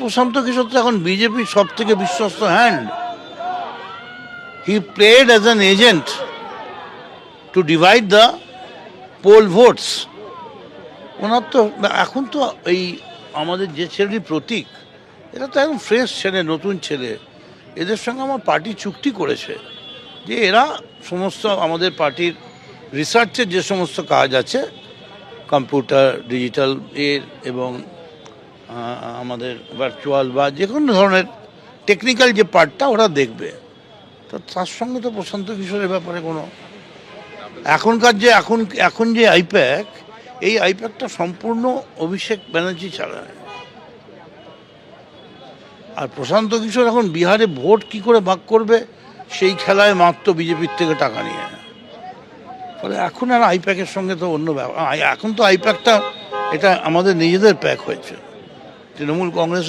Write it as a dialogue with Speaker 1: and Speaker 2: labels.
Speaker 1: প্রশান্ত কিশোর তো এখন বিজেপির সব থেকে বিশ্বস্ত hand. He played as an agent to divide the poll votes. ওনার তো এখন তো এই আমাদের যে ছেলেটি প্রতীক, এরা তো একদম ফ্রেশ ছেলে, নতুন ছেলে। এদের সঙ্গে আমার পার্টি চুক্তি করেছে যে এরা সমস্ত আমাদের পার্টির রিসার্চের যে সমস্ত কাজ আছে, কম্পিউটার, ডিজিটাল এর এবং আমাদের ভার্চুয়াল বা যে কোনো ধরনের টেকনিক্যাল যে পার্টটা ওরা দেখবে। তো তার সঙ্গে তো প্রশান্ত কিশোরের ব্যাপারে কোনো এখনকার যে এখন যে আইপ্যাক, এই আইপ্যাকটা সম্পূর্ণ অভিষেক ব্যানার্জি ছাড়া। আর প্রশান্ত কিশোর এখন বিহারে ভোট কি করে ভাগ করবে সেই খেলায় মাত্র বিজেপির থেকে টাকা নিয়ে। ফলে এখন আর আইপ্যাকের সঙ্গে তো অন্য ব্যাপার। এখন তো আইপ্যাকটা এটা আমাদের নিজেদের প্যাক হয়েছে। তৃণমূল কংগ্রেসের